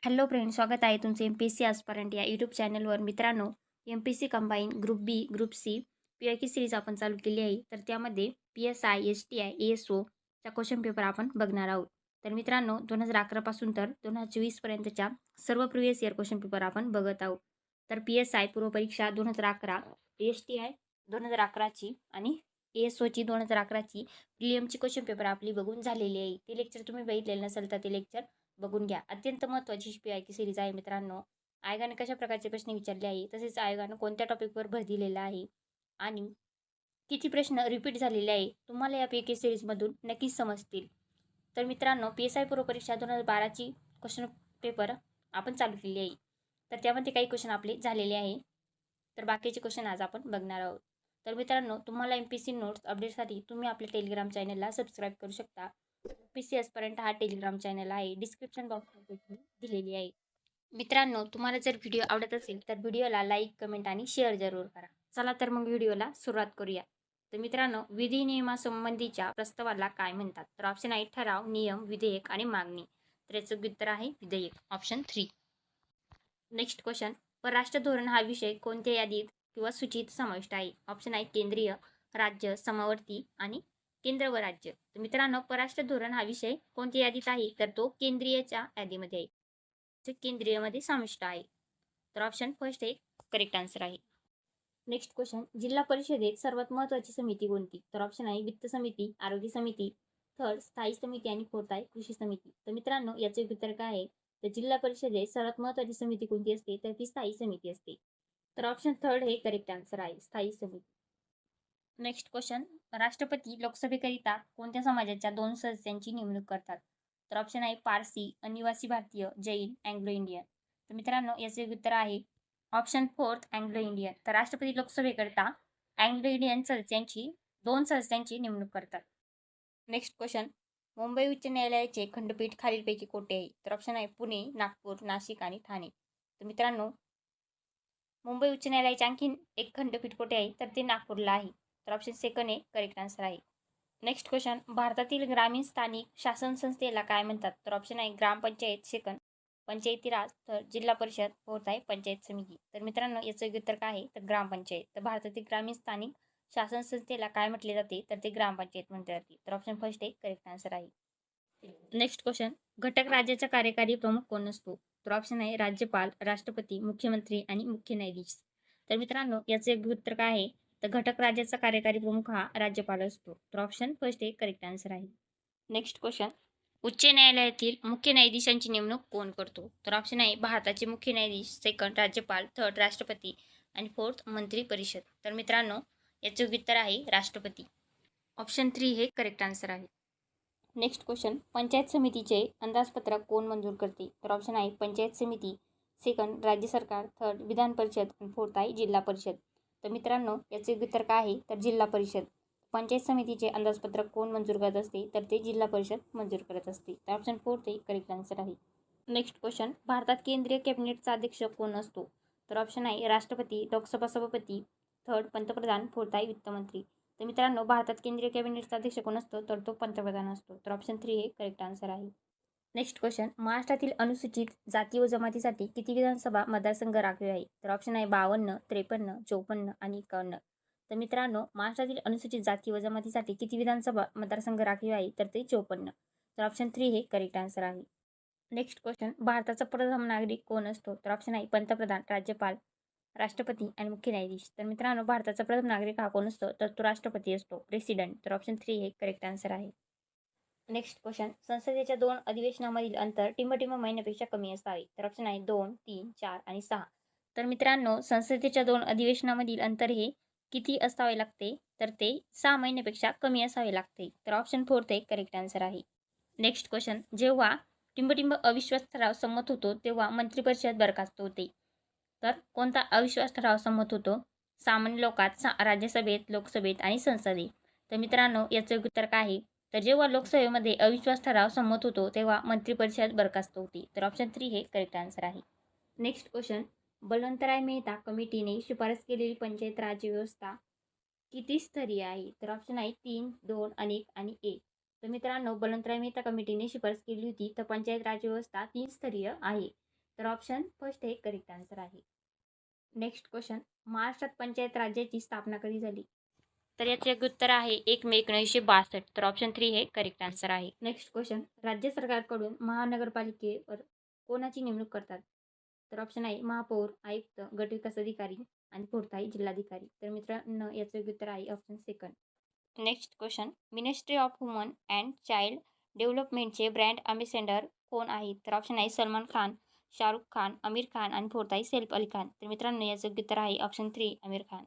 Hello friend, स्वागत आहे तुमचे एम-पी-एस-सी ॲस्पारंट या यूट्यूब चॅनलवर. मित्रांनो, एम-पी-एस-सी कंबाईन ग्रुप बी, ग्रुप सी, पी-वाय-क्यू सिरीज आपण चालू केली आहे. तर त्यामध्ये पी-एस-आय, एस-टी-आय, ए-एस-ओचा क्वेश्चन पेपर आपण बघणार आहोत. तर मित्रांनो, 2011 पासून तर 2024 पर्यंतच्या सर्व प्रिव्हियस इयर क्वेश्चन पेपर आपण बघत आहोत. तर पी-एस-आय पूर्वपरीक्षा 2011, एस-टी-आय 2011ची आणि ए-एस-ओची 2011ची प्रिलिमची क्वेश्चन पेपर आपली बघून झालेली आहे. ते लेक्चर तुम्ही बघितलेलं नसेल तर ते लेक्चर बघून घ्या. अत्यंत महत्त्वाची पी-वाय-क्यू सिरीज आहे मित्रांनो. आयोगाने कशा प्रकारचे प्रश्न विचारले आहे, तसेच आयोगानं कोणत्या टॉपिकवर भर दिलेला आहे आणि किती प्रश्न रिपीट झालेले आहे, तुम्हाला या पी-वाय-क्यू सिरीजमधून नक्कीच समजतील. तर मित्रांनो, पी-एस-आय पूर्वपरीक्षा 2012ची क्वेश्चन पेपर आपण चालू केली आहे. तर त्यामध्ये काही क्वेश्चन आपले झालेले आहे. तर बाकीचे क्वेश्चन आज आपण बघणार आहोत. तर मित्रांनो, तुम्हाला एम-पी-एस-सी नोट्स अपडेटसाठी तुम्ही आपल्या टेलिग्राम चॅनलला सबस्क्राईब करू शकता. एम-पी-एस-सी ॲस्पारंट हा टेलिग्राम चॅनल आहे. डिस्क्रिप्शन बॉक्समध्ये दिलेली आहे. मित्रांनो, तुम्हाला जर व्हिडिओ आवडत असेल तर व्हिडिओला लाईक, कमेंट आणि शेअर जरूर करा. चला तर मग व्हिडिओला सुरुवात करूया. तर मित्रांनो, विधी नियमासंबंधीच्या प्रस्तावाला काय म्हणतात? तर ऑप्शन आहे ठराव, नियम, विधेयक आणि मागणी. तर याचं उत्तर आहे विधेयक, ऑप्शन 3. नेक्स्ट क्वेश्चन, परराष्ट्र धोरण हा विषय कोणत्या यादीत किंवा सूचीत समाविष्ट आहे? ऑप्शन आहे केंद्रीय, राज्य, समवर्ती आणि केंद्र व राज्य. तर मित्रांनो, परराष्ट्र धोरण हा विषय कोणत्या यादीत आहे? तर तो केंद्रीयच्या यादीमध्ये आहे. ते केंद्रीयमध्ये समाविष्ट आहे. तर ऑप्शन फर्स्ट हे करेक्ट आन्सर आहे. नेक्स्ट क्वेश्चन, जिल्हा परिषदेत सर्वात महत्त्वाची समिती कोणती? तर ऑप्शन आहे वित्त समिती, आरोग्य समिती, थर्ड स्थायी समिती आणि फोर्थ आहे कृषी समिती. तर मित्रांनो, याचे उत्तर काय आहे? तर जिल्हा परिषदेत सर्वात महत्त्वाची समिती कोणती असते? तर ती स्थायी समिती असते. तर ऑप्शन थर्ड हे करेक्ट आन्सर आहे, स्थायी समिती. नेक्स्ट क्वेश्चन, राष्ट्रपती लोकसभेकरिता कोणत्या समाजाच्या 2 सदस्यांची नेमणूक करतात? तर ऑप्शन आहे पारसी, अनिवासी भारतीय, जैन, अँग्लो इंडियन. तर मित्रांनो, याचे उत्तर आहे ऑप्शन फोर्थ अँग्लो इंडियन. तर राष्ट्रपती लोकसभेकरिता अँग्लो इंडियन सदस्यांची 2 सदस्यांची नेमणूक करतात. नेक्स्ट क्वेश्चन, मुंबई उच्च न्यायालयाचे खंडपीठ खालीलपैकी कोठे आहे? तर ऑप्शन आहे पुणे, नागपूर, नाशिक आणि ठाणे. तर मित्रांनो, मुंबई उच्च न्यायालयाचे आणखीन एक खंडपीठ कोठे आहे? तर ते नागपूरला आहे. तर ऑप्शन सेकंड हे करेक्ट आन्सर आहे. नेक्स्ट क्वेश्चन, भारतातील ग्रामीण स्थानिक शासन संस्थेला काय म्हणतात? तर ऑप्शन आहे ग्रामपंचायत, सेकंड पंचायती राज, तर जिल्हा परिषद, फोर्थ आहे पंचायत समिती. तर मित्रांनो, याचं उत्तर काय आहे? तर ग्रामपंचायत. तर भारतातील ग्रामीण स्थानिक शासन संस्थेला काय म्हटले जाते? तर ते ग्रामपंचायत म्हटले जाते. तर ऑप्शन फर्स्ट हे करेक्ट आन्सर आहे. नेक्स्ट क्वेश्चन, घटक राज्याचा कार्यकारी प्रमुख कोण असतो? तर ऑप्शन आहे राज्यपाल, राष्ट्रपती, मुख्यमंत्री आणि मुख्य न्यायाधीश. तर मित्रांनो, याचे उत्तर काय आहे? तर घटक राज्याचा कार्यकारी प्रमुख हा राज्यपाल असतो. तर ऑप्शन फर्स्ट हे करेक्ट आन्सर आहे. नेक्स्ट क्वेश्चन, उच्च न्यायालयातील मुख्य न्यायाधीशांची नेमणूक कोण करतो? तर ऑप्शन आहे भारताचे मुख्य न्यायाधीश, सेकंड राज्यपाल, थर्ड राष्ट्रपती आणि फोर्थ मंत्री परिषद. तर मित्रांनो, याचे उत्तर आहे राष्ट्रपती. ऑप्शन 3 हे करेक्ट आन्सर आहे. नेक्स्ट क्वेश्चन, पंचायत समितीचे अंदाजपत्रक कोण मंजूर करते? तर ऑप्शन आहे पंचायत समिती, सेकंड राज्य सरकार, थर्ड विधान परिषद आणि फोर्थ आहे जिल्हा परिषद. तर मित्रांनो, याचे उत्तर काय आहे? तर जिल्हा परिषद. पंचायत समितीचे अंदाजपत्रक कोण मंजूर करत असते? तर ते जिल्हा परिषद मंजूर करत असते. तर ऑप्शन फोर्थ हे करेक्ट आन्सर आहे. नेक्स्ट क्वेश्चन, भारतात केंद्रीय कॅबिनेटचा अध्यक्ष कोण असतो? तर ऑप्शन आहे राष्ट्रपती, लोकसभा सभापती, थर्ड पंतप्रधान, फोर्थ आहे वित्तमंत्री. तर मित्रांनो, भारतात केंद्रीय कॅबिनेटचा अध्यक्ष कोण असतो? तर तो पंतप्रधान असतो. तर ऑप्शन 3 हे करेक्ट आन्सर आहे. नेक्स्ट क्वेश्चन, महाराष्ट्रातील अनुसूचित जाती व जमातीसाठी किती विधानसभा मतदारसंघ राखीव आहे? तर ऑप्शन आहे 52, 53, 54 आणि 51. तर मित्रांनो, महाराष्ट्रातील अनुसूचित जाती व जमातीसाठी किती विधानसभा मतदारसंघ राखीव आहे? तर ते 54. तर ऑप्शन 3 हे करेक्ट आन्सर आहे. नेक्स्ट क्वेश्चन, भारताचा प्रथम नागरिक कोण असतो? तर ऑप्शन आहे पंतप्रधान, राज्यपाल, राष्ट्रपती आणि मुख्य न्यायाधीश. तर मित्रांनो, भारताचा प्रथम नागरिक हा कोण असतो? तर तो राष्ट्रपती असतो, प्रेसिडेंट. तर ऑप्शन 3 हे करेक्ट आन्सर आहे. नेक्स्ट क्वेश्चन, संसदेच्या 2 अधिवेशनामधील अंतर टिंब महिन्यापेक्षा कमी असावे. तर ऑप्शन आहे 2, 3, 4 आणि 6. तर मित्रांनो, संसदेच्या 2 अधिवेशनामधील अंतर हे किती असावे लागते? तर ते 6 महिन्यापेक्षा कमी असावे लागते. तर ऑप्शन 4 हे करेक्ट आन्सर आहे. नेक्स्ट क्वेश्चन, जेव्हा टिंब अविश्वास ठराव संमत होतो तेव्हा मंत्रिपरिषद बरखास्त होते. तर कोणता अविश्वास ठराव संमत होतो? सामान्य लोकात, राज्यसभेत, लोकसभेत आणि संसदेत. तर मित्रांनो, याचं उत्तर काय आहे? तर जेव्हा लोकसभेमध्ये अविश्वास ठराव संमत होतो तेव्हा मंत्रिपरिषद बरखास्त होती. तर ऑप्शन 3 हे करेक्ट आन्सर आहे. नेक्स्ट क्वेश्चन, बलवंतराय मेहता कमिटीने शिफारस केलेली पंचायत राज व्यवस्था किती स्तरीय आहे? तर ऑप्शन आहे 3, 2, अनेक आणि 1. तर मित्रांनो, बलवंतराय मेहता कमिटीने शिफारस केली होती तर पंचायत राज व्यवस्था 3 स्तरीय आहे. तर ऑप्शन फर्स्ट हे करेक्ट आन्सर आहे. नेक्स्ट क्वेश्चन, महाराष्ट्रात पंचायत राज्याची स्थापना कधी झाली? तर याचे योग्य उत्तर आहे 1 मे 1962. तर ऑप्शन 3 हे करेक्ट आन्सर आहे. नेक्स्ट क्वेश्चन, राज्य सरकारकडून महानगरपालिकेवर कोणाची नेमणूक करतात? तर ऑप्शन आहे महापौर, आयुक्त, गटविकास अधिकारी आणि फोर्थ आहे जिल्हाधिकारी. तर मित्रांनो याचं योग्य उत्तर आहे option second. Next question, ministry of women and child डेव्हलपमेंटचे ब्रँड अँबॅसेडर कोण आहेत? तर ऑप्शन आहे सलमान खान, शाहरुख खान, आमिर खान आणि फोर्थ आहे सैफ अली खान. तर मित्रांनो याचं योग्य उत्तर आहे ऑप्शन 3 आमिर खान.